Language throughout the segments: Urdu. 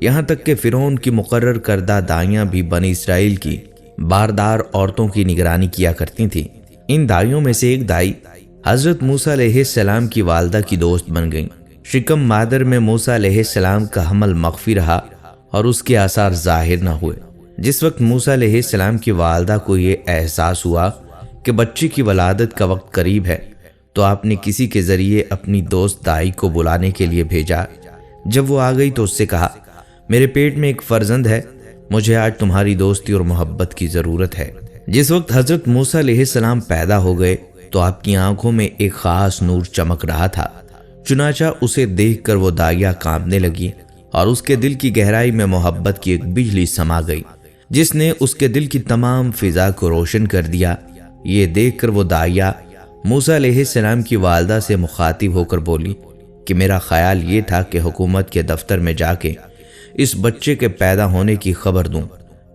یہاں تک کہ فرعون کی مقرر کردہ دائیاں بھی بنی اسرائیل کی باردار عورتوں کی نگرانی کیا کرتی تھیں۔ ان دائیوں میں سے ایک دائی حضرت موسیٰ علیہ السلام کی والدہ کی دوست بن گئیں۔ شکم مادر میں موسیٰ علیہ السلام کا حمل مخفی رہا اور اس کے آثار ظاہر نہ ہوئے۔ جس وقت موسیٰ علیہ السلام کی والدہ کو یہ احساس ہوا کہ بچے کی ولادت کا وقت قریب ہے تو آپ نے کسی کے ذریعے اپنی دوست دائی کو بلانے کے لیے بھیجا۔ جب وہ آ گئی تو اس سے کہا، میرے پیٹ میں ایک فرزند ہے، مجھے آج تمہاری دوستی اور محبت کی ضرورت ہے۔ جس وقت حضرت موسیٰ علیہ السلام پیدا ہو گئے تو آپ کی آنکھوں میں ایک خاص نور چمک رہا تھا، چنانچہ اسے دیکھ کر وہ دائیہ کانپنے لگی اور اس کے دل کی گہرائی میں محبت کی ایک بجلی سما گئی جس نے اس کے دل کی تمام فضا کو روشن کر دیا۔ یہ دیکھ کر وہ دائیہ موسیٰ علیہ السلام کی والدہ سے مخاطب ہو کر بولی کہ میرا خیال یہ تھا کہ حکومت کے دفتر میں جا کے اس بچے کے پیدا ہونے کی خبر دوں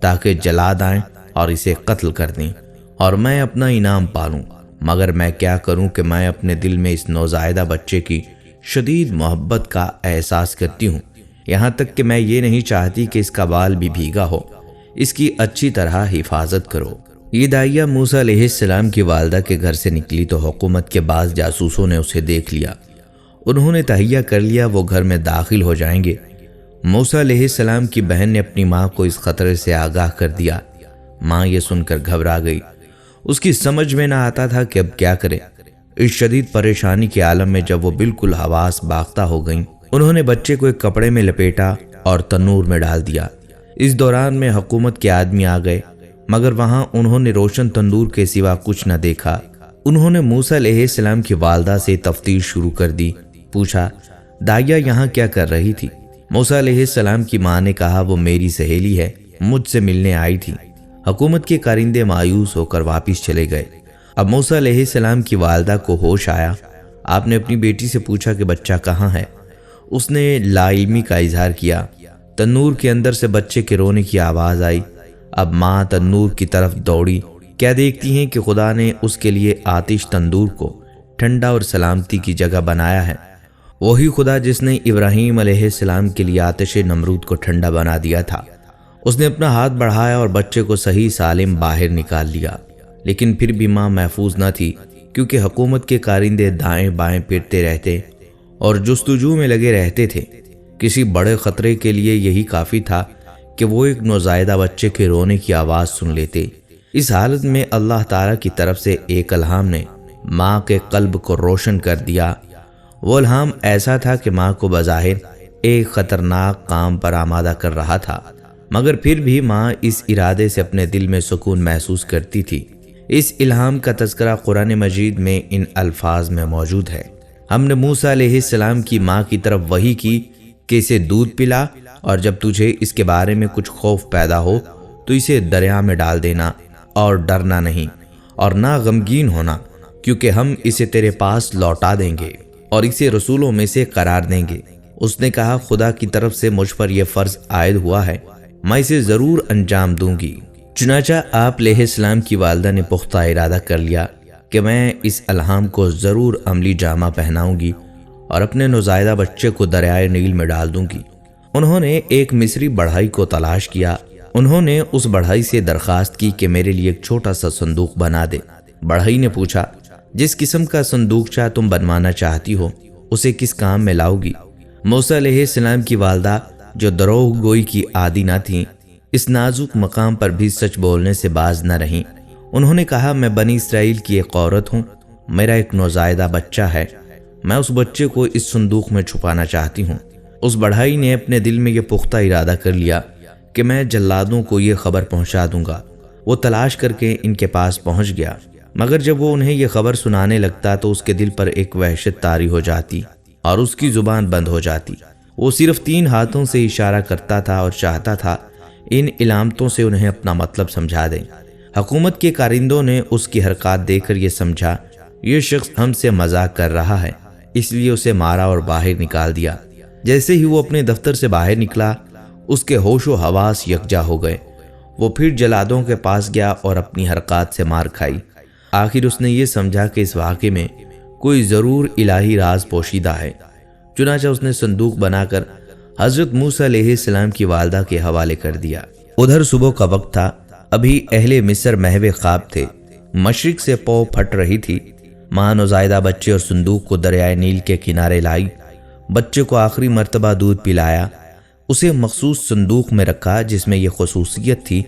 تاکہ جلاد آئیں اور اسے قتل کر دیں اور میں اپنا انعام پالوں، مگر میں کیا کروں کہ میں اپنے دل میں اس نوزائیدہ بچے کی شدید محبت کا احساس کرتی ہوں، یہاں تک کہ میں یہ نہیں چاہتی کہ اس کا بال بھی بھیگا ہو، اس کی اچھی طرح حفاظت کرو۔ یہ دائیہ موسیٰ علیہ السلام کی والدہ کے گھر سے نکلی تو حکومت کے بعض جاسوسوں نے اسے دیکھ لیا۔ انہوں نے تہیہ کر لیا وہ گھر میں داخل ہو جائیں گے۔ موسیٰ علیہ السلام کی بہن نے اپنی ماں کو اس خطرے سے آگاہ کر دیا۔ ماں یہ سن کر گھبرا گئی، اس کی سمجھ میں نہ آتا تھا کہ اب کیا کرے۔ اس شدید پریشانی کے عالم میں جب وہ بالکل حواس باختہ ہو گئیں، انہوں نے بچے کو ایک کپڑے میں لپیٹا اور تنور میں ڈال دیا۔ اس دوران میں حکومت کے آدمی آ گئے، مگر وہاں انہوں نے روشن تندور کے سوا کچھ نہ دیکھا۔ انہوں نے موسیٰ علیہ السلام کی والدہ سے تفتیش شروع کر دی۔ پوچھا، دائیہ یہاں کیا کر رہی تھی؟ موسیٰ علیہ السلام کی ماں نے کہا، وہ میری سہیلی ہے، مجھ سے ملنے آئی تھی۔ حکومت کے کارندے مایوس ہو کر واپس چلے گئے۔ اب موسیٰ علیہ السلام کی والدہ کو ہوش آیا۔ آپ نے اپنی بیٹی سے پوچھا کہ بچہ کہاں ہے؟ اس نے لا علمی کا اظہار کیا۔ تنور کے اندر سے بچے کے رونے کی آواز آئی۔ اب ماں تنور کی طرف دوڑی۔ کیا دیکھتی ہیں کہ خدا نے اس کے لیے آتش تندور کو ٹھنڈا اور سلامتی کی جگہ بنایا ہے۔ وہی خدا جس نے ابراہیم علیہ السلام کے لیے آتش نمرود کو ٹھنڈا بنا دیا تھا، اس نے اپنا ہاتھ بڑھایا اور بچے کو صحیح سالم باہر نکال لیا۔ لیکن پھر بھی ماں محفوظ نہ تھی، کیونکہ حکومت کے کارندے دائیں بائیں پھرتے رہتے اور جستجو میں لگے رہتے تھے۔ کسی بڑے خطرے کے لیے یہی کافی تھا کہ وہ ایک نوزائیدہ بچے کے رونے کی آواز سن لیتے۔ اس حالت میں اللہ تعالیٰ کی طرف سے ایک الہام نے ماں کے قلب کو روشن کر دیا۔ وہ الہام ایسا تھا کہ ماں کو بظاہر ایک خطرناک کام پر آمادہ کر رہا تھا، مگر پھر بھی ماں اس ارادے سے اپنے دل میں سکون محسوس کرتی تھی۔ اس الہام کا تذکرہ قرآن مجید میں ان الفاظ میں موجود ہے، ہم نے موسیٰ علیہ السلام کی ماں کی طرف وحی کی کہ اسے دودھ پلا، اور جب تجھے اس کے بارے میں کچھ خوف پیدا ہو تو اسے دریا میں ڈال دینا، اور ڈرنا نہیں اور نہ غمگین ہونا، کیونکہ ہم اسے تیرے پاس لوٹا دیں گے اور اسے رسولوں میں سے قرار دیں گے۔ اس نے کہا، خدا کی طرف سے مجھ پر یہ فرض عائد ہوا ہے، میں اسے ضرور انجام دوں گی۔ چنانچہ آپ علیہ السلام کی والدہ نے پختہ ارادہ کر لیا کہ میں اس الہام کو ضرور عملی جامہ پہناؤں گی اور اپنے نوزائیدہ بچے کو دریائے نیل میں ڈال دوں گی۔ انہوں نے ایک مصری بڑھائی کو تلاش کیا۔ انہوں نے اس بڑھائی سے درخواست کی کہ میرے لیے ایک چھوٹا سا صندوق بنا دے۔ بڑھائی نے پوچھا، جس قسم کا صندوقچہ تم بنوانا چاہتی ہو اسے کس کام میں لاؤ گی؟ موسیٰ علیہ السلام کی والدہ جو دروغ گوئی کی عادی نہ تھیں، اس نازک مقام پر بھی سچ بولنے سے باز نہ رہیں۔ انہوں نے کہا، میں بنی اسرائیل کی ایک عورت ہوں، میرا ایک نوزائیدہ بچہ ہے، میں اس بچے کو اس صندوق میں چھپانا چاہتی ہوں۔ اس بڑھائی نے اپنے دل میں یہ پختہ ارادہ کر لیا کہ میں جلادوں کو یہ خبر پہنچا دوں گا۔ وہ تلاش کر کے ان کے پاس پہنچ گیا، مگر جب وہ انہیں یہ خبر سنانے لگتا تو اس کے دل پر ایک وحشت طاری ہو جاتی اور اس کی زبان بند ہو جاتی۔ وہ صرف 3 ہاتھوں سے اشارہ کرتا تھا اور چاہتا تھا ان علامتوں سے انہیں اپنا مطلب سمجھا دیں۔ حکومت کے کارندوں نے اس کی حرکات دیکھ کر یہ سمجھا یہ شخص ہم سے مذاق کر رہا ہے، اس لیے اسے مارا اور باہر نکال دیا۔ جیسے ہی وہ اپنے دفتر سے باہر نکلا، اس کے ہوش و حواس یکجا ہو گئے۔ وہ پھر جلادوں کے پاس گیا اور اپنی حرکات سے مار کھائی۔ آخر اس نے یہ سمجھا کہ اس واقعے میں کوئی ضرور الہی راز پوشیدہ ہے، چنانچہ اس نے صندوق بنا کر حضرت موسیٰ علیہ السلام کی والدہ کے حوالے کر دیا۔ ادھر صبح کا وقت تھا، ابھی اہل مصر محو خواب تھے، مشرق سے پو پھٹ رہی تھی۔ ماں نوزائیدہ بچے اور صندوق کو دریائے نیل کے کنارے لائی، بچے کو آخری مرتبہ دودھ پلایا، اسے مخصوص صندوق میں رکھا جس میں یہ خصوصیت تھی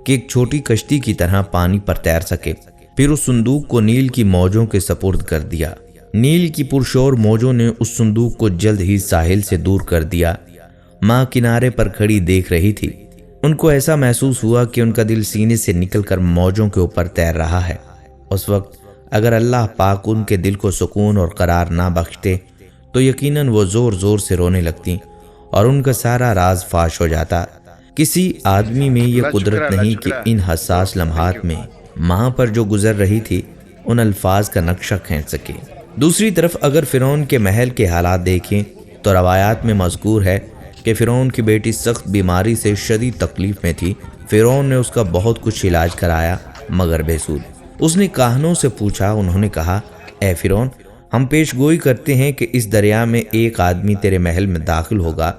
کہ ایک چھوٹی کشتی کی طرح پانی پر تیر سکے۔ پھر اس صندوق کو نیل کی موجوں کے سپرد کر دیا۔ نیل کی پرشور موجوں نے اس صندوق کو جلد ہی ساحل سے دور کر دیا۔ ماں کنارے پر کھڑی دیکھ رہی تھی، ان کو ایسا محسوس ہوا کہ ان کا دل سینے سے نکل کر موجوں کے اوپر تیر رہا ہے۔ اس وقت اگر اللہ پاک ان کے دل کو سکون اور قرار نہ بخشتے تو یقیناً وہ زور زور سے رونے لگتی اور ان کا سارا راز فاش ہو جاتا۔ کسی آدمی میں یہ قدرت نہیں کہ ان حساس لمحات میں ماں پر جو گزر رہی تھی ان الفاظ کا نقشہ کھینچ سکے۔ دوسری طرف اگر فرعون کے محل کے حالات دیکھیں تو روایات میں مذکور ہے کہ فرعون کی بیٹی سخت بیماری سے شدید تکلیف میں تھی۔ فرعون نے اس کا بہت کچھ علاج کرایا مگر بے سود۔ اس نے کاہنوں سے پوچھا، انہوں نے کہا، اے فرعون، ہم پیش گوئی کرتے ہیں کہ اس دریا میں ایک آدمی تیرے محل میں داخل ہوگا،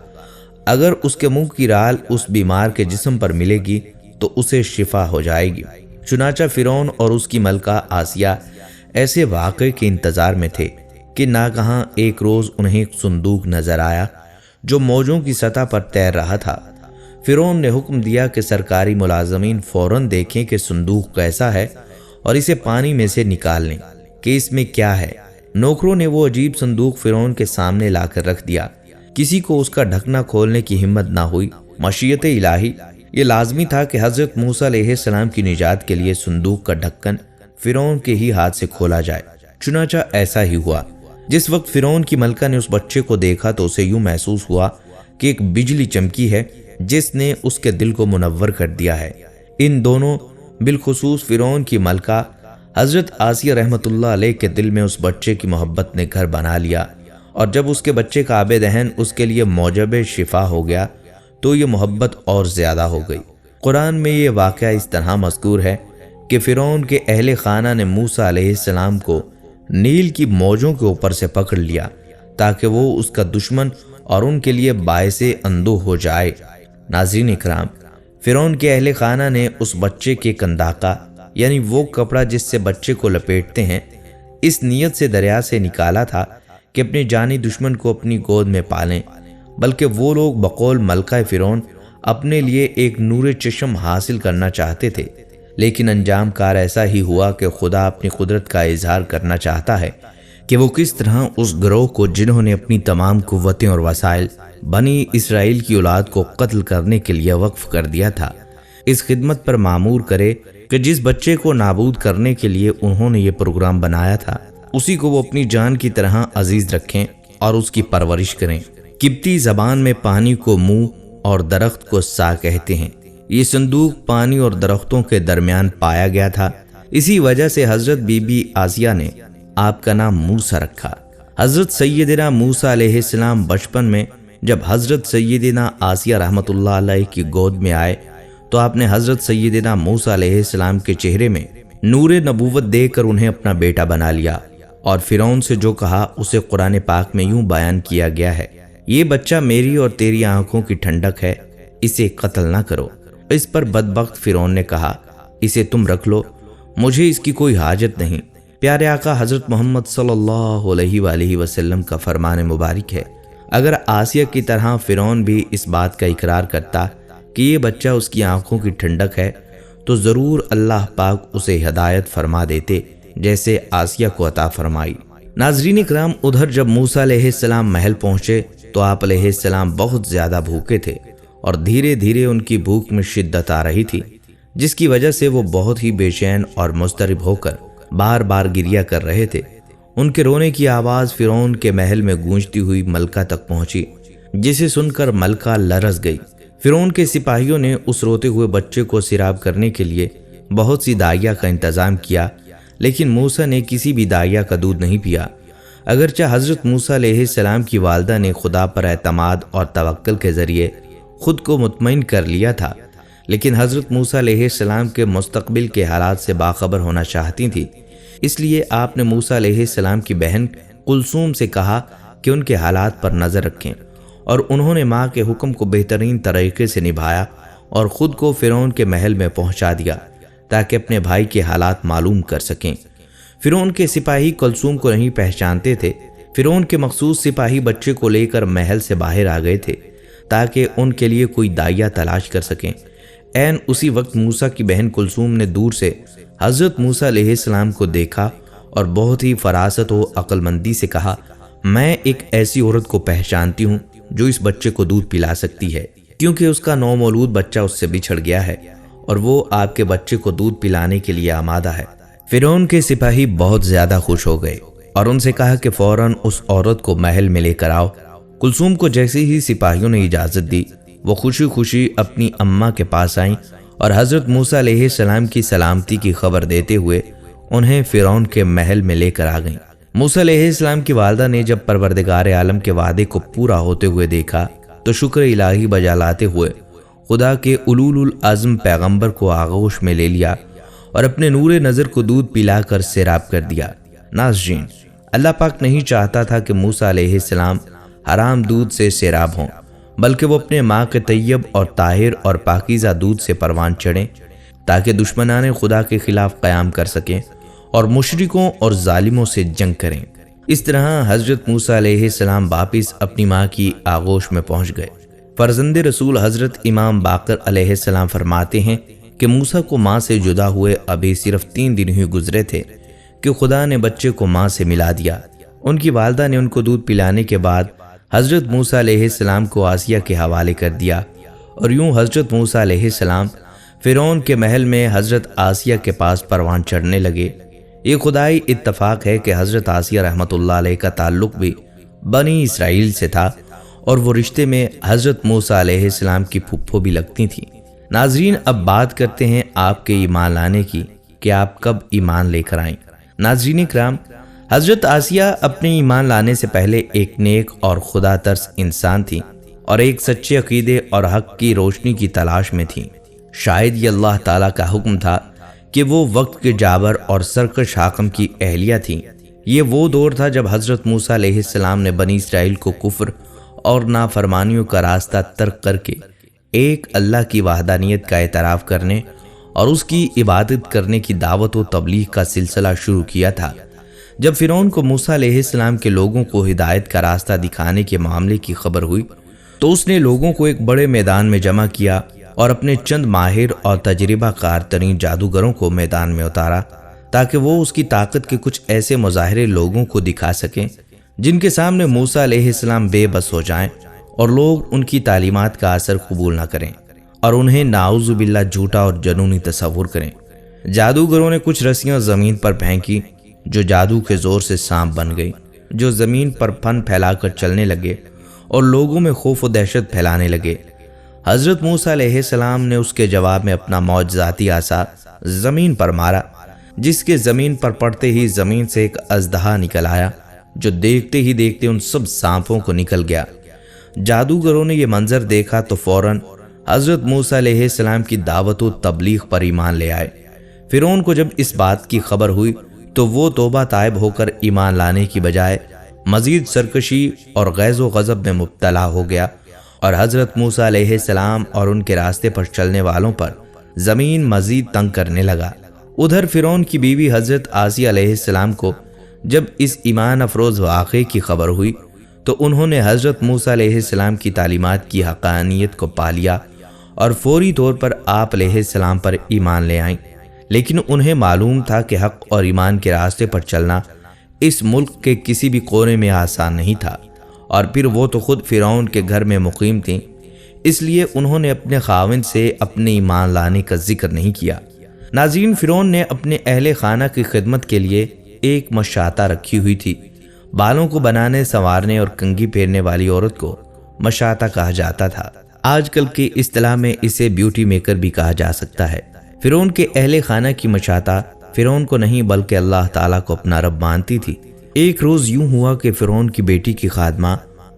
اگر اس کے منہ کی رال اس بیمار کے جسم پر ملے گی تو اسے شفا ہو جائے گی۔ چنانچہ فرعون اور اس کی ملکہ آسیہ ایسے واقعے کے انتظار میں تھے کہ ناگہاں ایک روز انہیں ایک صندوق نظر آیا جو موجوں کی سطح پر تیر رہا تھا۔ فرعون نے حکم دیا کہ سرکاری ملازمین فوراً دیکھیں کہ صندوق کیسا ہے اور اسے پانی میں سے نکال لیں کہ اس میں کیا ہے۔ نوکروں نے وہ عجیب صندوق فرعون کے سامنے لا کر رکھ دیا۔ کسی کو اس کا ڈھکنا کھولنے کی ہمت نہ ہوئی۔ مشیت الہی یہ لازمی تھا کہ حضرت موسیٰ علیہ السلام کی نجات کے لیے صندوق کا ڈھکن فرعون کے ہی ہاتھ سے کھولا جائے۔ چنانچہ ایسا ہی ہوا۔ جس وقت فرعون کی ملکہ نے اس بچے کو دیکھا تو اسے یوں محسوس ہوا کہ ایک بجلی چمکی ہے جس نے اس کے دل کو منور کر دیا ہے۔ ان دونوں بالخصوص فرعون کی ملکہ حضرت آسیہ رحمۃ اللہ علیہ کے دل میں اس بچے کی محبت نے گھر بنا لیا، اور جب اس کے بچے کا آب دہن اس کے لیے موجب شفا ہو گیا تو یہ محبت اور زیادہ ہو گئی۔ قرآن میں یہ واقعہ اس طرح مذکور ہے کہ فرعون کے اہل خانہ نے موسیٰ علیہ السلام کو نیل کی موجوں کے اوپر سے پکڑ لیا تاکہ وہ اس کا دشمن اور ان کے لیے باعث اندوہ ہو جائے۔ ناظرین اکرام، فرعون کے اہل خانہ نے اس بچے کے کنداقہ یعنی وہ کپڑا جس سے بچے کو لپیٹتے ہیں اس نیت سے دریا سے نکالا تھا کہ اپنے جانی دشمن کو اپنی گود میں پالیں، بلکہ وہ لوگ بقول ملکہ فرعون اپنے لیے ایک نور چشم حاصل کرنا چاہتے تھے، لیکن انجام کار ایسا ہی ہوا کہ خدا اپنی قدرت کا اظہار کرنا چاہتا ہے کہ وہ کس طرح اس گروہ کو جنہوں نے اپنی تمام قوتیں اور وسائل بنی اسرائیل کی اولاد کو قتل کرنے کے لیے وقف کر دیا تھا، اس خدمت پر معمور کرے کہ جس بچے کو نابود کرنے کے لیے انہوں نے یہ پروگرام بنایا تھا اسی کو وہ اپنی جان کی طرح عزیز رکھیں اور اس کی پرورش کریں۔ قبطی زبان میں پانی کو منہ اور درخت کو سا کہتے ہیں۔ یہ صندوق پانی اور درختوں کے درمیان پایا گیا تھا، اسی وجہ سے حضرت بی بی آسیہ نے آپ کا نام موسیٰ رکھا۔ حضرت سیدنا موسیٰ علیہ السلام بچپن میں جب حضرت سیدنا آسیہ رحمۃ اللہ علیہ کی گود میں آئے تو آپ نے حضرت سیدنا موسیٰ علیہ السلام کے چہرے میں نور نبوت دے کر انہیں اپنا بیٹا بنا لیا، اور فرعون سے جو کہا اسے قرآن پاک میں یوں بیان کیا گیا ہے، یہ بچہ میری اور تیری آنکھوں کی ٹھنڈک ہے، اسے قتل نہ کرو۔ اس پر بدبخت فرعون نے کہا، اسے تم رکھ لو، مجھے اس کی کوئی حاجت نہیں۔ پیارے آقا حضرت محمد صلی اللہ علیہ وآلہ وسلم کا فرمان مبارک ہے، اگر آسیہ کی طرح فرعون بھی اس بات کا اقرار کرتا کہ یہ بچہ اس کی آنکھوں کی ٹھنڈک ہے تو ضرور اللہ پاک اسے ہدایت فرما دیتے جیسے آسیہ کو عطا فرمائی۔ ناظرین اکرام، ادھر جب موسیٰ علیہ السلام محل پہنچے تو آپ علیہ السلام بہت زیادہ بھوکے تھے اور دھیرے دھیرے ان کی بھوک میں شدت آ رہی تھی، جس کی وجہ سے وہ بہت ہی بے چین اور مضطرب ہو کر بار بار گریہ کر رہے تھے۔ ان کے رونے کی آواز فرعون کے محل میں گونجتی ہوئی ملکہ تک پہنچی، جسے سن کر ملکہ لرز گئی۔ فرعون کے سپاہیوں نے اس روتے ہوئے بچے کو سیراب کرنے کے لیے بہت سی دائیہ کا انتظام کیا، لیکن موسیٰ نے کسی بھی دائیہ کا دودھ نہیں پیا۔ اگرچہ حضرت موسیٰ علیہ السلام کی والدہ نے خدا پر اعتماد اور توکل کے ذریعے خود کو مطمئن کر لیا تھا، لیکن حضرت موسیٰ علیہ السلام کے مستقبل کے حالات سے باخبر ہونا چاہتی تھی، اس لیے آپ نے موسیٰ علیہ السلام کی بہن کلثوم سے کہا کہ ان کے حالات پر نظر رکھیں اور انہوں نے ماں کے حکم کو بہترین طریقے سے نبھایا اور خود کو فرعون کے محل میں پہنچا دیا تاکہ اپنے بھائی کے حالات معلوم کر سکیں۔ فرعون کے سپاہی کلثوم کو نہیں پہچانتے تھے۔ فرعون کے مخصوص سپاہی بچے کو لے کر محل سے باہر آ گئے تھے تاکہ ان کے لیے کوئی داعیہ تلاش کر سکیں۔ عین اسی وقت موسیٰ کی بہن کلثوم نے دور سے حضرت موسیٰ علیہ السلام کو دیکھا اور بہت ہی فراست و عقل مندی سے کہا، میں ایک ایسی عورت کو پہچانتی ہوں جو اس بچے کو دودھ پلا سکتی ہے، کیونکہ اس کا نومولود بچہ اس سے بچھڑ گیا ہے اور وہ آپ کے بچے کو دودھ پلانے کے لیے آمادہ ہے۔ فرعون کے سپاہی بہت زیادہ خوش ہو گئے اور ان سے کہا کہ فوراً اس عورت کو محل میں لے کر آؤ۔ کلثوم کو جیسے ہی سپاہیوں نے اجازت دی، وہ خوشی خوشی اپنی اماں کے پاس آئیں اور حضرت موسیٰ علیہ السلام کی سلامتی کی خبر دیتے ہوئے انہیں فرعون کے محل میں لے کر آ گئیں۔ موسیٰ علیہ السلام کی والدہ نے جب پروردگار عالم کے وعدے کو پورا ہوتے ہوئے دیکھا تو شکر الہی بجا لاتے ہوئے خدا کے اولو العزم پیغمبر کو آغوش میں لے لیا اور اپنے نور نظر کو دودھ پلا کر سیراب کر دیا۔ ناظرین، اللہ پاک نہیں چاہتا تھا کہ موسیٰ علیہ السلام حرام دودھ سے سیراب ہوں، بلکہ وہ اپنے ماں کے طیب اور طاہر اور پاکیزہ دودھ سے پروان چڑھیں تاکہ دشمنان خدا کے خلاف قیام کر سکیں اور مشرکوں اور ظالموں سے جنگ کریں۔ اس طرح حضرت موسیٰ علیہ السلام واپس اپنی ماں کی آغوش میں پہنچ گئے۔ فرزند رسول حضرت امام باقر علیہ السلام فرماتے ہیں کہ موسیٰ کو ماں سے جدا ہوئے ابھی صرف 3 دن ہی گزرے تھے کہ خدا نے بچے کو ماں سے ملا دیا۔ ان کی والدہ نے ان کو دودھ پلانے کے بعد حضرت موسیٰ علیہ السلام کو آسیہ کے حوالے کر دیا اور یوں حضرت موسیٰ علیہ السلام فرعون کے محل میں حضرت آسیہ کے پاس پروان چڑھنے لگے۔ یہ خدائی اتفاق ہے کہ حضرت آسیہ رحمۃ اللہ علیہ کا تعلق بھی بنی اسرائیل سے تھا اور وہ رشتے میں حضرت موسیٰ علیہ السلام کی پھپھو بھی لگتی تھیں۔ ناظرین، اب بات کرتے ہیں آپ کے ایمان لانے کی کہ آپ کب ایمان لے کر آئیں۔ ناظرین کرام، حضرت آسیہ اپنے ایمان لانے سے پہلے ایک نیک اور خدا ترس انسان تھی اور ایک سچے عقیدے اور حق کی روشنی کی تلاش میں تھی۔ شاید یہ اللہ تعالیٰ کا حکم تھا کہ وہ وقت کے جابر اور سرکش حاکم کی اہلیہ تھیں۔ یہ وہ دور تھا جب حضرت موسیٰ علیہ السلام نے بنی اسرائیل کو کفر اور نافرمانیوں کا راستہ ترک کر کے ایک اللہ کی وحدانیت کا اعتراف کرنے اور اس کی عبادت کرنے کی دعوت و تبلیغ کا سلسلہ شروع کیا تھا۔ جب فرعون کو موسیٰ علیہ السلام کے لوگوں کو ہدایت کا راستہ دکھانے کے معاملے کی خبر ہوئی تو اس نے لوگوں کو ایک بڑے میدان میں جمع کیا اور اپنے چند ماہر اور تجربہ کار ترین جادوگروں کو میدان میں اتارا تاکہ وہ اس کی طاقت کے کچھ ایسے مظاہرے لوگوں کو دکھا سکیں جن کے سامنے موسیٰ علیہ السلام بے بس ہو جائیں اور لوگ ان کی تعلیمات کا اثر قبول نہ کریں اور انہیں نعوذ باللہ جھوٹا اور جنونی تصور کریں۔ جادوگروں نے کچھ رسیاں زمین پر پھینکی جو جادو کے زور سے سانپ بن گئی، جو زمین پر پھن پھیلا کر چلنے لگے اور لوگوں میں خوف و دہشت پھیلانے لگے۔ حضرت موسیٰ علیہ السلام نے اس کے جواب میں اپنا معجزاتی عصا زمین پر مارا، جس کے زمین پر پڑتے ہی زمین سے ایک اژدہا نکل آیا جو دیکھتے ہی دیکھتے ان سب سانپوں کو نکل گیا۔ جادوگروں نے یہ منظر دیکھا تو فوراً حضرت موسیٰ علیہ السلام کی دعوت و تبلیغ پر ایمان لے آئے۔ فرعون کو جب اس بات کی خبر ہوئی تو وہ توبہ طائب ہو کر ایمان لانے کی بجائے مزید سرکشی اور غیظ و غضب میں مبتلا ہو گیا اور حضرت موسیٰ علیہ السلام اور ان کے راستے پر چلنے والوں پر زمین مزید تنگ کرنے لگا۔ ادھر فرعون کی بیوی حضرت آسیہ علیہ السلام کو جب اس ایمان افروز واقعے کی خبر ہوئی تو انہوں نے حضرت موسیٰ علیہ السلام کی تعلیمات کی حقانیت کو پا لیا اور فوری طور پر آپ علیہ السلام پر ایمان لے آئیں، لیکن انہیں معلوم تھا کہ حق اور ایمان کے راستے پر چلنا اس ملک کے کسی بھی کونے میں آسان نہیں تھا، اور پھر وہ تو خود فرعون کے گھر میں مقیم تھیں، اس لیے انہوں نے اپنے خاوند سے اپنے ایمان لانے کا ذکر نہیں کیا۔ ناظرین، فرعون نے اپنے اہل خانہ کی خدمت کے لیے ایک مشاطہ رکھی ہوئی تھی۔ بالوں کو بنانے، سنوارنے اور کنگھی پھیرنے والی عورت کو مشاطہ کہا جاتا تھا۔ آج کل کی اصطلاح میں اسے بیوٹی میکر بھی کہا جا سکتا ہے۔ فرعون کے اہل خانہ کی مشاطہ فرعون کو نہیں بلکہ اللہ تعالیٰ کو اپنا رب مانتی تھی۔ ایک روز یوں ہوا کہ فرعون کی بیٹی کی خادمہ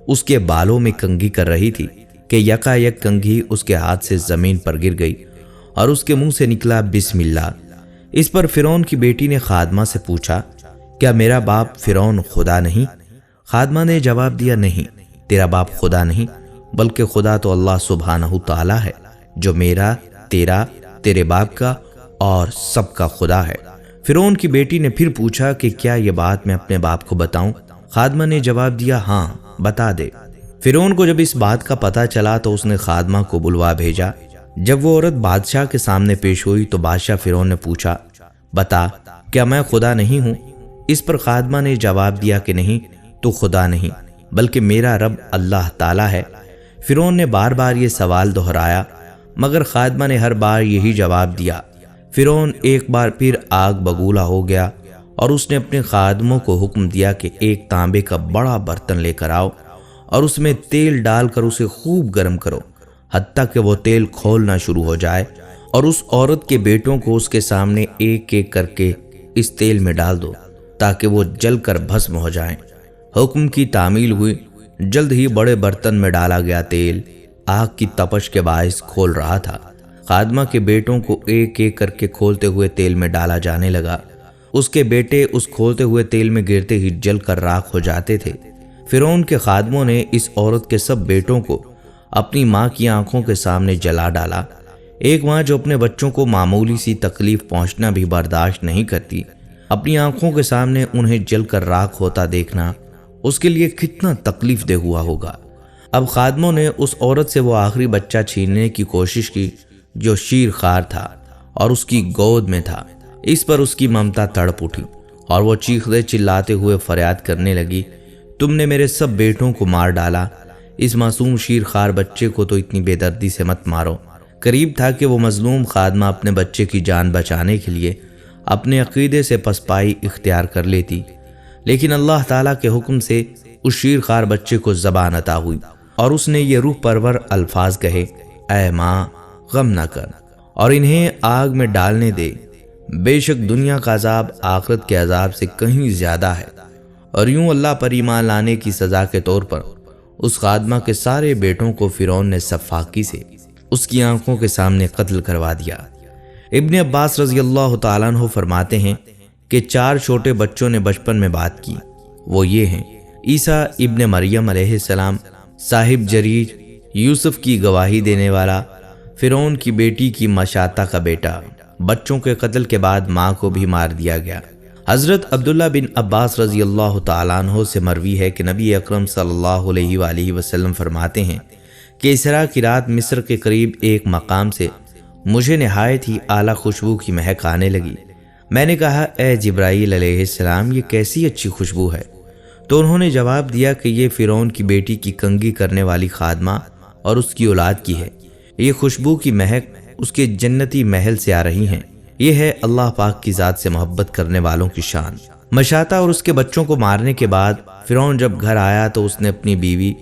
اس کے بالوں میں کنگھی کر رہی تھی کہ یکا یک کنگھی اس کے ہاتھ سے زمین پر گر گئی اور اس کے منہ سے نکلا بسم اللہ۔ اس پر فرعون کی بیٹی نے خادمہ سے پوچھا، کیا میرا باپ فرعون خدا نہیں؟ خادمہ نے جواب دیا، نہیں۔ تیرا باپ خدا نہیں بلکہ خدا تو اللہ سبحانہ تعالی ہے جو میرا، تیرا، تیرے باپ کا اور سب کا خدا ہے۔ فرعون کی بیٹی نے پھر پوچھا کہ کیا یہ بات میں اپنے باپ کو بتاؤں؟ خادمہ نے جواب دیا ہاں بتا دے۔ فرعون کو جب اس بات کا پتہ چلا تو اس نے خادمہ کو بلوا بھیجا۔ جب وہ عورت بادشاہ کے سامنے پیش ہوئی تو بادشاہ فرعون نے پوچھا بتا کیا میں خدا نہیں ہوں؟ اس پر خادمہ نے جواب دیا کہ نہیں، تو خدا نہیں بلکہ میرا رب اللہ تعالیٰ ہے۔ فرعون نے بار بار یہ سوال دہرایا مگر خادمہ نے ہر بار یہی جواب دیا۔ فرعون ایک بار پھر آگ بگولا ہو گیا اور اس نے اپنے خادموں کو حکم دیا کہ ایک تانبے کا بڑا برتن لے کر آؤ اور اس میں تیل ڈال کر اسے خوب گرم کرو حتیٰ کہ وہ تیل کھولنا شروع ہو جائے، اور اس عورت کے بیٹوں کو اس کے سامنے ایک ایک کر کے اس تیل میں ڈال دو تاکہ وہ جل کر بھسم ہو جائیں۔ حکم کی تعمیل ہوئی۔ جلد ہی بڑے برتن میں ڈالا گیا تیل آگ کی تپش کے باعث کھول رہا تھا۔ خادمہ کے بیٹوں کو ایک ایک کر کے کھولتے ہوئے تیل میں ڈالا جانے لگا۔ اس کے بیٹے اس کھولتے ہوئے تیل میں گرتے ہی جل کر راکھ ہو جاتے تھے۔ فرعون کے خادموں نے اس عورت کے سب بیٹوں کو اپنی ماں کی آنکھوں کے سامنے جلا ڈالا۔ ایک ماں جو اپنے بچوں کو معمولی سی تکلیف پہنچنا بھی برداشت نہیں کرتی، اپنی آنکھوں کے سامنے انہیں جل کر راکھ ہوتا دیکھنا اس کے لیے کتنا تکلیف دہ ہوا ہوگا۔ اب خادموں نے اس عورت سے وہ آخری بچہ چھیننے کی کوشش کی جو شیر خوار تھا اور اس کی گود میں تھا۔ اس پر اس کی ممتا تڑپ اٹھی اور وہ چیختے چلاتے ہوئے فریاد کرنے لگی، تم نے میرے سب بیٹوں کو مار ڈالا، اس معصوم شیر خوار بچے کو تو اتنی بے دردی سے مت مارو۔ قریب تھا کہ وہ مظلوم خادمہ اپنے بچے کی جان بچانے کے لیے اپنے عقیدے سے پسپائی اختیار کر لیتی، لیکن اللہ تعالیٰ کے حکم سے اس شیر خوار بچے کو زبان عطا ہوئی اور اس نے یہ روح پرور الفاظ کہے، اے ماں غم نہ کر اور انہیں آگ میں ڈالنے دے، بے شک دنیا کا عذاب آخرت کے عذاب سے کہیں زیادہ ہے۔ اور یوں اللہ پر ایمان لانے کی سزا کے طور پر اس خادمہ کے سارے بیٹوں کو فرعون نے سفاکی سے اس کی آنکھوں کے سامنے قتل کروا دیا۔ ابن عباس رضی اللہ تعالیٰ عنہ فرماتے ہیں کہ 4 چھوٹے بچوں نے بچپن میں بات کی، وہ یہ ہیں عیسیٰ ابن مریم علیہ السلام، صاحب جریج، یوسف کی گواہی دینے والا، فرعون کی بیٹی کی مشاطہ کا بیٹا۔ بچوں کے قتل کے بعد ماں کو بھی مار دیا گیا۔ حضرت عبداللہ بن عباس رضی اللہ تعالیٰ عنہ سے مروی ہے کہ نبی اکرم صلی اللہ علیہ وآلہ وسلم فرماتے ہیں کہ اسراء کی رات مصر کے قریب ایک مقام سے مجھے نہایت ہی اعلیٰ خوشبو کی مہک آنے لگی۔ میں نے کہا اے جبرائیل علیہ السلام، یہ کیسی اچھی خوشبو ہے؟ تو انہوں نے جواب دیا کہ یہ فرعون کی بیٹی کی کنگھی کرنے والی خادمہ اور اس کی اولاد کی ہے، یہ خوشبو کی مہک اس کے جنتی محل سے آ رہی ہیں۔ یہ ہے اللہ پاک کی ذات سے محبت کرنے والوں کی شان۔ مشاطہ اور اس کے بچوں کو مارنے کے بعد فرعون جب گھر آیا تو اس نے اپنی بیوی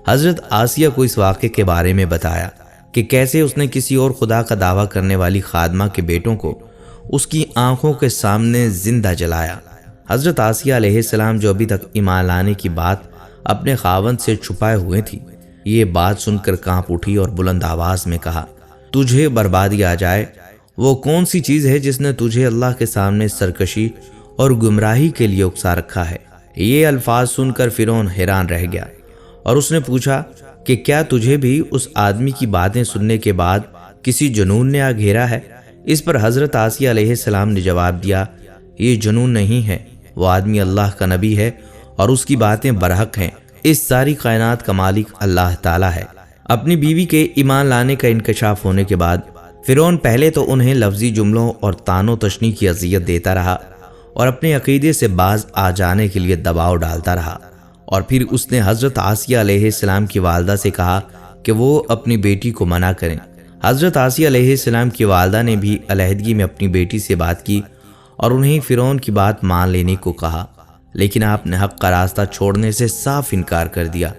حضرت آسیہ کو اس واقعے کے بارے میں بتایا کہ کیسے اس نے کسی اور خدا کا دعویٰ کرنے والی خادمہ کے بیٹوں کو اس کی آنکھوں کے سامنے زندہ جلایا۔ حضرت آسیہ علیہ السلام جو ابھی تک ایمان لانے کی بات اپنے خاوند سے چھپائے ہوئے تھی، یہ بات سن کر کانپ اٹھی اور بلند آواز میں کہا، تجھے بربادی آ جائے، وہ کون سی چیز ہے جس نے تجھے اللہ کے سامنے سرکشی اور گمراہی کے لیے اکسا رکھا ہے؟ یہ الفاظ سن کر فرعون حیران رہ گیا اور اس نے پوچھا کہ کیا تجھے بھی اس آدمی کی باتیں سننے کے بعد کسی جنون نے آ گھیرا ہے؟ اس پر حضرت آسیہ علیہ السلام نے جواب دیا، یہ جنون نہیں ہے، وہ آدمی اللہ کا نبی ہے اور اس کی باتیں برحق ہیں، اس ساری کائنات کا مالک اللہ تعالیٰ ہے۔ اپنی بیوی کے ایمان لانے کا انکشاف ہونے کے بعد فرعون پہلے تو انہیں لفظی جملوں اور طعن و تشنیع کی اذیت دیتا رہا اور اپنے عقیدے سے باز آ جانے کے لیے دباؤ ڈالتا رہا، اور پھر اس نے حضرت آسیہ علیہ السلام کی والدہ سے کہا کہ وہ اپنی بیٹی کو منع کریں۔ حضرت آسیہ علیہ السلام کی والدہ نے بھی علیحدگی میں اپنی بیٹی سے بات کی اور انہیں فرعون کی بات مان لینے کو کہا، لیکن آپ نے حق کا راستہ چھوڑنے سے صاف انکار کر دیا۔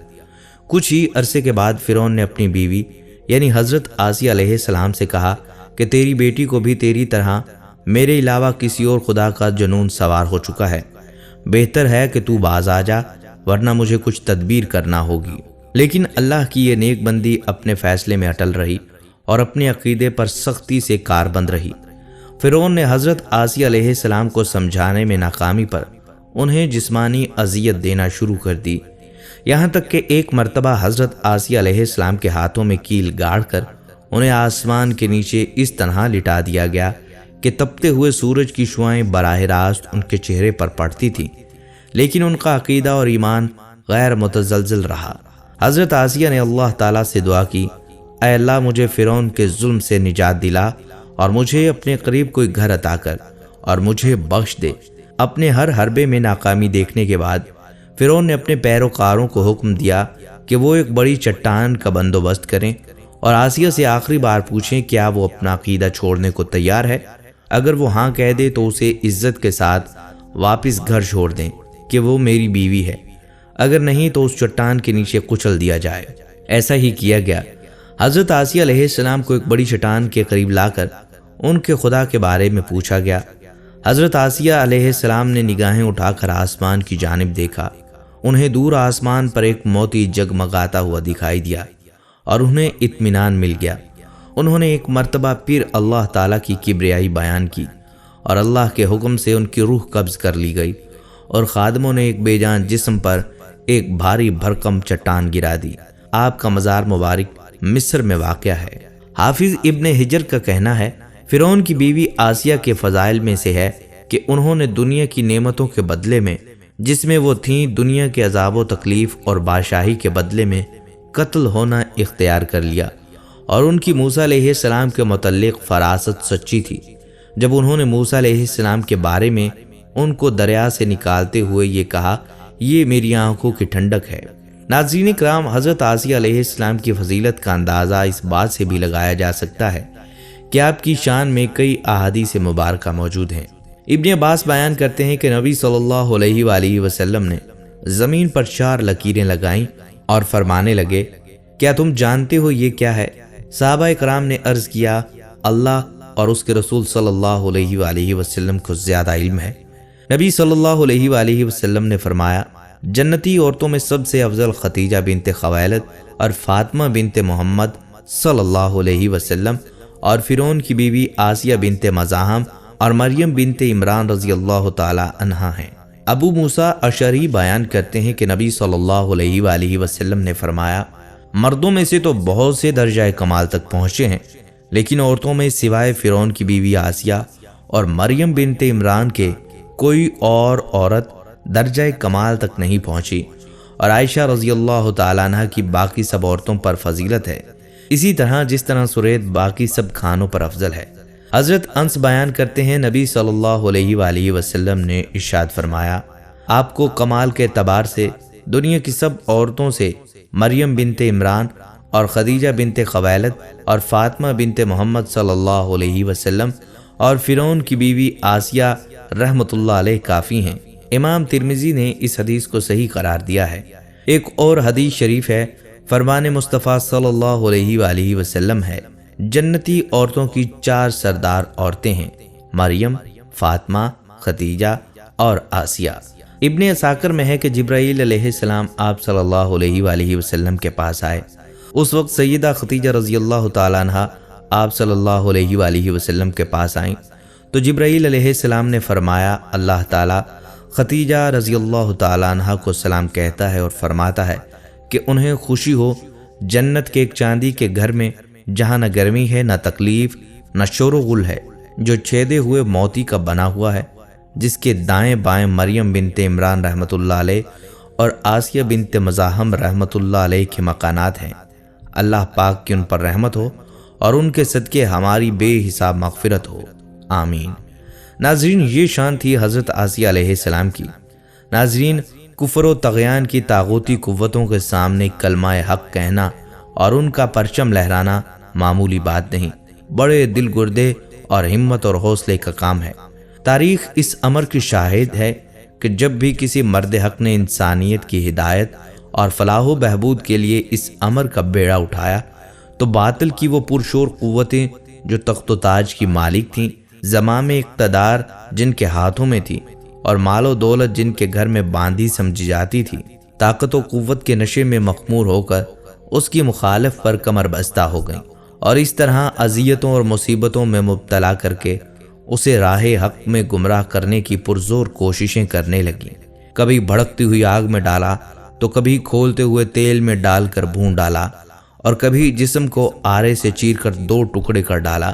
کچھ ہی عرصے کے بعد فرعون نے اپنی بیوی یعنی حضرت آسیہ علیہ السلام سے کہا کہ تیری بیٹی کو بھی تیری طرح میرے علاوہ کسی اور خدا کا جنون سوار ہو چکا ہے، بہتر ہے کہ تو باز آ جا ورنہ مجھے کچھ تدبیر کرنا ہوگی۔ لیکن اللہ کی یہ نیک بندی اپنے فیصلے میں اٹل رہی اور اپنے عقیدے پر سختی سے کاربند رہی۔ فرعون نے حضرت آسیہ علیہ السلام کو سمجھانے میں ناکامی پر انہیں جسمانی اذیت دینا شروع کر دی۔ یہاں تک کہ ایک مرتبہ حضرت آسیہ علیہ السلام کے ہاتھوں میں کیل گاڑ کر انہیں آسمان کے نیچے اس طرح لٹا دیا گیا کہ تپتے ہوئے سورج کی شعاعیں براہ راست ان کے چہرے پر پڑتی تھیں، لیکن ان کا عقیدہ اور ایمان غیر متزلزل رہا۔ حضرت آسیہ نے اللہ تعالیٰ سے دعا کی، اے اللہ مجھے فرعون کے ظلم سے نجات دلا اور مجھے اپنے قریب کوئی گھر عطا کر اور مجھے بخش دے۔ اپنے ہر حربے میں ناکامی دیکھنے کے بعد فرعون نے اپنے پیروکاروں کو حکم دیا کہ وہ ایک بڑی چٹان کا بندوبست کریں اور آسیہ سے آخری بار پوچھیں کیا وہ اپنا عقیدہ چھوڑنے کو تیار ہے۔ اگر وہ ہاں کہہ دے تو اسے عزت کے ساتھ واپس گھر چھوڑ دیں کہ وہ میری بیوی ہے، اگر نہیں تو اس چٹان کے نیچے کچل دیا جائے۔ ایسا ہی کیا گیا۔ حضرت آسیہ علیہ السلام کو ایک بڑی چٹان کے قریب لا کر ان کے خدا کے بارے میں پوچھا گیا۔ حضرت آسیہ علیہ السلام نے نگاہیں اٹھا کر آسمان کی جانب دیکھا۔ انہیں دور آسمان پر ایک موتی جگمگاتا ہوا دکھائی دیا اور انہیں اطمینان مل گیا۔ انہوں نے ایک مرتبہ پھر اللہ تعالیٰ کی کبریائی بیان کی اور اللہ کے حکم سے ان کی روح قبض کر لی گئی اور خادموں نے ایک بے جان جسم پر ایک بھاری بھرکم چٹان گرا دی۔ آپ کا مزار مبارک مصر میں واقع ہے۔ حافظ ابن حجر کا کہنا ہے، فرعون کی بیوی آسیہ کے فضائل میں سے ہے کہ انہوں نے دنیا کی نعمتوں کے بدلے میں جس میں وہ تھیں دنیا کے عذاب و تکلیف اور بادشاہی کے بدلے میں قتل ہونا اختیار کر لیا، اور ان کی موسیٰ علیہ السلام کے متعلق فراست سچی تھی جب انہوں نے موسیٰ علیہ السلام کے بارے میں ان کو دریا سے نکالتے ہوئے یہ کہا، یہ میری آنکھوں کی ٹھنڈک ہے۔ ناظرین کرام، حضرت آسیہ علیہ السلام کی فضیلت کا اندازہ اس بات سے بھی لگایا جا سکتا ہے کہ آپ کی شان میں کئی احادیث مبارکہ موجود ہیں۔ ابن عباس بیان کرتے ہیں کہ نبی صلی اللہ علیہ وآلہ وسلم نے زمین پر 4 لکیریں لگائیں اور فرمانے لگے، کیا تم جانتے ہو یہ کیا ہے؟ صحابہ کرام نے عرض کیا، اللہ اور اس کے رسول صلی اللہ علیہ وآلہ وسلم کو زیادہ علم ہے۔ نبی صلی اللہ علیہ وآلہ وسلم نے فرمایا، جنتی عورتوں میں سب سے افضل خدیجہ بنت خویلد اور فاطمہ بنت محمد صلی اللہ علیہ وسلم اور فرعون کی بیوی آسیہ بنت مزاحم اور مریم بنت عمران رضی اللہ تعالی عنہا ہیں۔ ابو موسیٰ اشعری بیان کرتے ہیں کہ نبی صلی اللہ علیہ وآلہ وسلم نے فرمایا، مردوں میں سے تو بہت سے درجہ کمال تک پہنچے ہیں، لیکن عورتوں میں سوائے فرعون کی بیوی آسیہ اور مریم بنت عمران کے کوئی اور عورت درجہ کمال تک نہیں پہنچی، اور عائشہ رضی اللہ تعالیٰ عنہ کی باقی سب عورتوں پر فضیلت ہے، اسی طرح جس طرح سرید باقی سب کھانوں پر افضل ہے۔ حضرت انس بیان کرتے ہیں، نبی صلی اللہ علیہ وآلہ وسلم نے ارشاد فرمایا، آپ کو کمال کے اعتبار سے دنیا کی سب عورتوں سے مریم بنت عمران اور خدیجہ بنت خویلد اور فاطمہ بنت محمد صلی اللہ علیہ وسلم اور فرعون کی بیوی آسیہ رحمت اللہ علیہ کافی ہیں۔ امام ترمذی نے اس حدیث کو صحیح قرار دیا ہے۔ ایک اور حدیث شریف ہے، فرمان مصطفیٰ صلی اللہ علیہ وآلہ وسلم ہے، جنتی عورتوں کی 4 سردار عورتیں ہیں، مریم، فاطمہ، خدیجہ اور آسیہ۔ ابن عساکر میں ہے کہ جبرائیل علیہ السلام آپ صلی اللہ علیہ وآلہ وسلم کے پاس آئے۔ اس وقت سیدہ خدیجہ رضی اللہ تعالیٰ عنہ آپ صلی اللہ علیہ وآلہ وسلم کے پاس آئیں تو جبرائیل علیہ السلام نے فرمایا، اللہ تعالیٰ خدیجہ رضی اللہ تعالیٰ عنہ کو سلام کہتا ہے اور فرماتا ہے کہ انہیں خوشی ہو جنت کے ایک چاندی کے گھر میں جہاں نہ گرمی ہے، نہ تکلیف، نہ شور و غل ہے، جو چھیدے ہوئے موتی کا بنا ہوا ہے، جس کے دائیں بائیں مریم بنت عمران رحمت اللہ علیہ اور آسیہ بنت مزاحم رحمت اللہ علیہ کے مکانات ہیں۔ اللہ پاک کی ان پر رحمت ہو اور ان کے صدقے ہماری بے حساب مغفرت ہو، آمین۔ ناظرین، یہ شان تھی حضرت آسیہ علیہ السلام کی۔ ناظرین، کفر و طغیان کی طاغوتی قوتوں کے سامنے کلمہ حق کہنا اور ان کا پرچم لہرانا معمولی بات نہیں، بڑے دل گردے اور ہمت اور حوصلے کا کام ہے۔ تاریخ اس امر کی شاہد ہے کہ جب بھی کسی مرد حق نے انسانیت کی ہدایت اور فلاح و بہبود کے لیے اس امر کا بیڑا اٹھایا تو باطل کی وہ پرشور قوتیں جو تخت و تاج کی مالک تھیں، زمام اقتدار جن کے ہاتھوں میں تھی اور مال و دولت جن کے گھر میں باندھی سمجھی جاتی تھی، طاقت و قوت کے نشے میں مخمور ہو کر اس کی مخالف پر کمر بستہ ہو گئیں اور اس طرح اذیتوں اور مصیبتوں میں مبتلا کر کے اسے راہ حق میں گمراہ کرنے کی پرزور کوششیں کرنے لگیں۔ کبھی بھڑکتی ہوئی آگ میں ڈالا تو کبھی کھولتے ہوئے تیل میں ڈال کر بھون ڈالا اور کبھی جسم کو آرے سے چیر کر 2 ٹکڑے کر ڈالا۔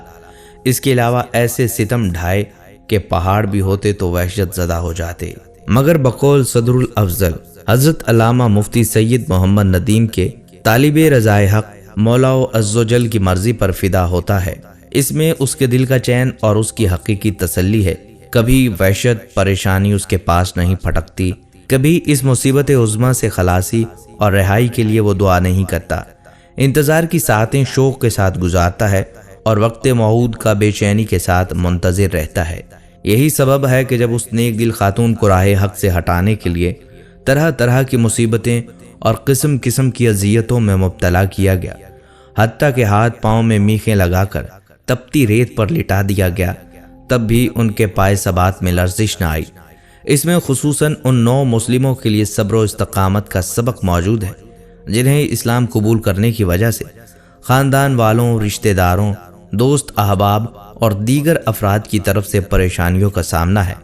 اس کے علاوہ ایسے ستم ڈھائے کہ پہاڑ بھی ہوتے تو وحشت زدہ ہو جاتے، مگر بقول صدر الافضل حضرت علامہ مفتی سید محمد ندیم کے طالب رضائے حق مولا عزوجل کی مرضی پر فدا ہوتا ہے۔ اس میں اس کے دل کا چین اور اس کی حقیقی تسلی ہے۔ کبھی وحشت پریشانی اس کے پاس نہیں پھٹکتی، کبھی اس مصیبت عظمیٰ سے خلاصی اور رہائی کے لیے وہ دعا نہیں کرتا۔ انتظار کی ساعتیں شوق کے ساتھ گزارتا ہے اور وقت موعود کا بے چینی کے ساتھ منتظر رہتا ہے۔ یہی سبب ہے کہ جب اس نیک دل خاتون کو راہ حق سے ہٹانے کے لیے طرح طرح کی مصیبتیں اور قسم قسم کی اذیتوں میں مبتلا کیا گیا، حتیٰ کہ ہاتھ پاؤں میں میخیں لگا کر تپتی ریت پر لٹا دیا گیا، تب بھی ان کے پائے ثبات میں لرزش نہ آئی۔ اس میں خصوصاً ان 9 مسلموں کے لیے صبر و استقامت کا سبق موجود ہے جنہیں اسلام قبول کرنے کی وجہ سے خاندان والوں، رشتہ داروں، دوست احباب اور دیگر افراد کی طرف سے پریشانیوں کا سامنا ہے۔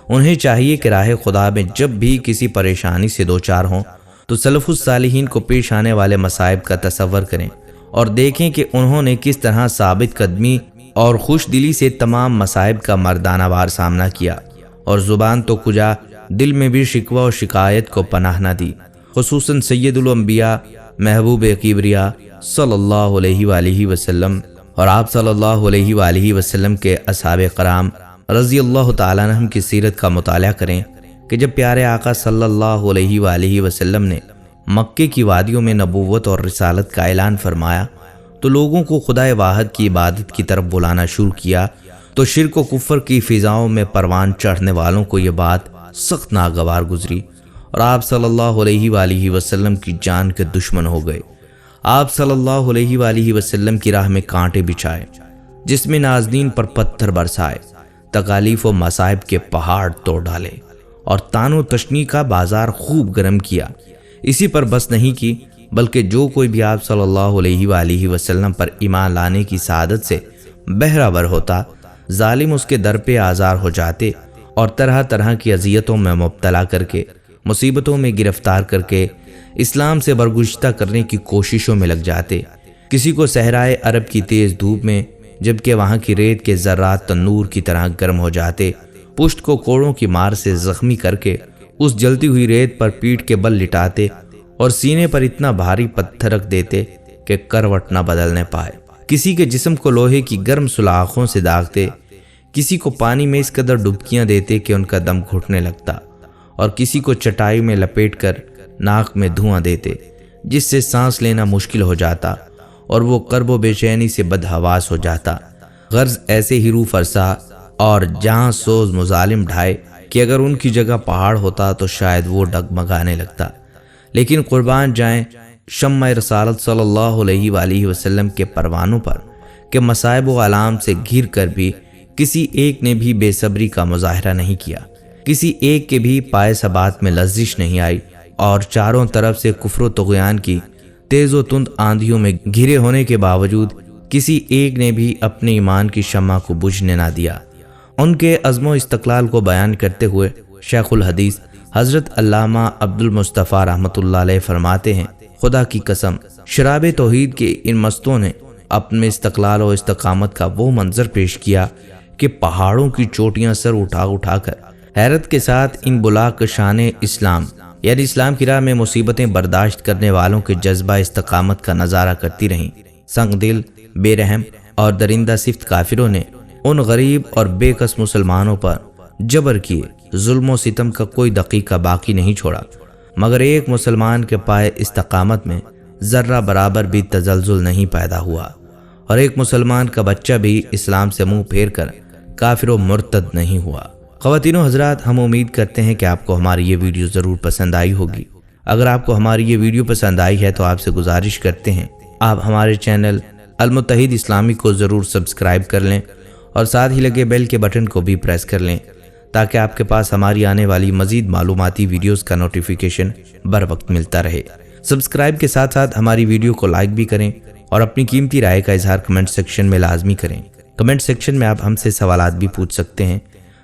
انہیں چاہیے کہ راہ خدا میں جب بھی کسی پریشانی سے دوچار ہوں تو سلف الصالحین کو پیش آنے والے مصائب کا تصور کریں اور دیکھیں کہ انہوں نے کس طرح ثابت قدمی اور خوش دلی سے تمام مصائب کا مردانہ وار سامنا کیا، اور زبان تو کجا دل میں بھی شکوہ و شکایت کو پناہ نہ دی۔ خصوصاً سید الانبیاء محبوب کبریا صلی اللہ علیہ وآلہ وسلم اور آپ صلی اللہ علیہ وآلہ وسلم کے اصحاب کرام رضی اللہ تعالیٰ عنہم کی سیرت کا مطالعہ کریں کہ جب پیارے آقا صلی اللہ علیہ وآلہ وسلم نے مکے کی وادیوں میں نبوت اور رسالت کا اعلان فرمایا تو لوگوں کو خدائے واحد کی عبادت کی طرف بلانا شروع کیا، تو شرک و کفر کی فضاؤں میں پروان چڑھنے والوں کو یہ بات سخت ناگوار گزری اور آپ صلی اللہ علیہ وآلہ وسلم کی جان کے دشمن ہو گئے۔ آپ صلی اللہ علیہ وآلہ وسلم کی راہ میں کانٹے بچھائے، جس میں نازنین پر پتھر برسائے، تکالیف و مصائب کے پہاڑ توڑ ڈالے اور تان و تشنی کا بازار خوب گرم کیا۔ اسی پر بس نہیں کی بلکہ جو کوئی بھی آپ صلی اللہ علیہ وآلہ وسلم پر ایمان لانے کی سعادت سے بہرہ ہوتا، ظالم اس کے در پہ آزار ہو جاتے اور طرح طرح کی اذیتوں میں مبتلا کر کے، مصیبتوں میں گرفتار کر کے اسلام سے برگزیدہ کرنے کی کوششوں میں لگ جاتے۔ کسی کو صحرائے عرب کی تیز دھوپ میں جبکہ وہاں کی ریت کے ذرات تنور کی طرح گرم ہو جاتے، پشت کو کوڑوں کی مار سے زخمی کر کے اس جلتی ہوئی ریت پر پیٹھ کے بل لٹاتے اور سینے پر اتنا بھاری پتھر رکھ دیتے کہ کروٹ نہ بدلنے پائے۔ کسی کے جسم کو لوہے کی گرم سلاخوں سے داغتے، کسی کو پانی میں اس قدر ڈبکیاں دیتے کہ ان کا دم گھٹنے لگتا، اور کسی کو چٹائی میں لپیٹ کر ناک میں دھواں دیتے جس سے سانس لینا مشکل ہو جاتا اور وہ کرب و بے چینی سے بدحواس ہو جاتا۔ غرض ایسے ہی روح فرسا اور جہاں سوز مظالم ڈھائے کہ اگر ان کی جگہ پہاڑ ہوتا تو شاید وہ ڈگمگانے لگتا۔ لیکن قربان جائیں شمع رسالت صلی اللہ علیہ وآلہ وسلم کے پروانوں پر کہ مصائب و آلام سے گھر کر بھی کسی ایک نے بھی بے صبری کا مظاہرہ نہیں کیا، کسی ایک کے بھی پائے ثبات میں لرزش نہیں آئی، اور چاروں طرف سے کفر و طغیان کی تیز و تند آندھیوں میں گھرے ہونے کے باوجود کسی ایک نے بھی اپنے ایمان کی شمع کو بجھنے نہ دیا۔ ان کے عزم و استقلال کو بیان کرتے ہوئے شیخ الحدیث حضرت علامہ عبد المصطفیٰ رحمۃ اللہ علیہ فرماتے ہیں، خدا کی قسم شراب توحید کے ان مستوں نے اپنے استقلال و استقامت کا وہ منظر پیش کیا کہ پہاڑوں کی چوٹیاں سر اٹھا اٹھا کر حیرت کے ساتھ ان بلاک شان اسلام یعنی اسلام کی راہ میں مصیبتیں برداشت کرنے والوں کے جذبہ استقامت کا نظارہ کرتی رہیں۔ سنگ دل، بے رحم اور درندہ صفت کافروں نے ان غریب اور بے کس مسلمانوں پر جبر کیے، ظلم و ستم کا کوئی دقیقہ باقی نہیں چھوڑا، مگر ایک مسلمان کے پائے استقامت میں ذرہ برابر بھی تزلزل نہیں پیدا ہوا، اور ایک مسلمان کا بچہ بھی اسلام سے منہ پھیر کر کافر و مرتد نہیں ہوا۔ خواتین و حضرات، ہم امید کرتے ہیں کہ آپ کو ہماری یہ ویڈیو ضرور پسند آئی ہوگی۔ اگر آپ کو ہماری یہ ویڈیو پسند آئی ہے تو آپ سے گزارش کرتے ہیں آپ ہمارے چینل المتحد اسلامی کو ضرور سبسکرائب کر لیں اور ساتھ ہی لگے بیل کے بٹن کو بھی پریس کر لیں تاکہ آپ کے پاس ہماری آنے والی مزید معلوماتی ویڈیوز کا نوٹیفیکیشن بر وقت ملتا رہے۔ سبسکرائب کے ساتھ ساتھ ہماری ویڈیو کو لائک بھی کریں اور اپنی قیمتی رائے کا اظہار کمنٹ سیکشن میں لازمی کریں۔ کمنٹ سیکشن میں آپ ہم سے سوالات بھی پوچھ سکتے ہیں